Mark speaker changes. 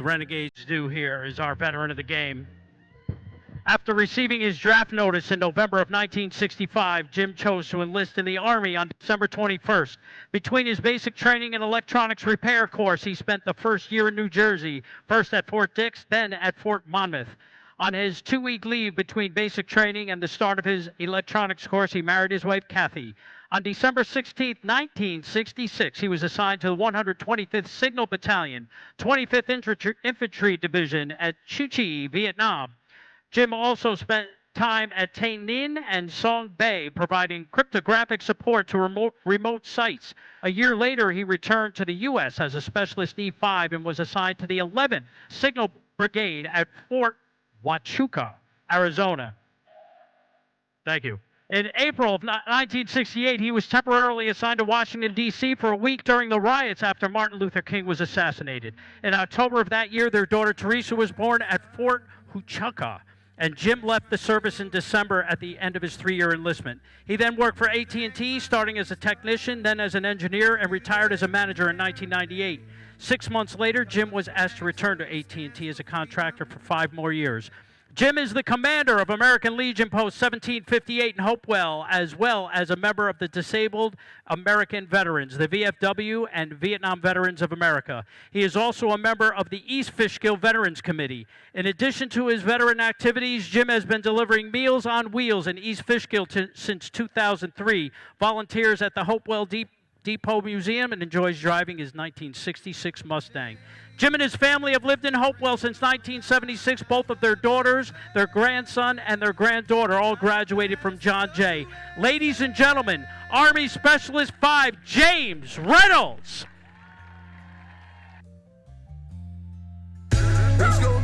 Speaker 1: Renegades do here is our veteran of the game. After receiving his draft notice in November of 1965, Jim chose to enlist in the Army on December 21st. Between his basic training and electronics repair course, he spent the first year in New Jersey, first at Fort Dix, then at Fort Monmouth. On his 2-week leave between basic training and the start of his electronics course, he married his wife, Kathy. On December 16, 1966, he was assigned to the 125th Signal Battalion, 25th Infantry Division at Chu Chi, Vietnam. Jim also spent time at Tay Ninh and Song Bay, providing cryptographic support to remote sites. A year later, he returned to the U.S. as a specialist E5 and was assigned to the 11th Signal Brigade at Fort Huachuca, Arizona. Thank you. In April of 1968, he was temporarily assigned to Washington, D.C. for a week during the riots after Martin Luther King was assassinated. In October of that year, their daughter Teresa was born at Fort Huachuca, and Jim left the service in December at the end of his 3-year enlistment. He then worked for AT&T, starting as a technician, then as an engineer, and retired as a manager in 1998. 6 months later, Jim was asked to return to AT&T as a contractor for 5 more years. Jim is the commander of American Legion Post 1758 in Hopewell, as well as a member of the Disabled American Veterans, the VFW, and Vietnam Veterans of America. He is also a member of the East Fishkill Veterans Committee. In addition to his veteran activities, Jim has been delivering Meals on Wheels in East Fishkill since 2003, volunteers at the Hopewell Depot Museum, and enjoys driving his 1966 Mustang. Jim and his family have lived in Hopewell since 1976. Both of their daughters, their grandson, and their granddaughter all graduated from John Jay. Ladies and gentlemen, Army Specialist 5, James Reynolds.
Speaker 2: Let's go.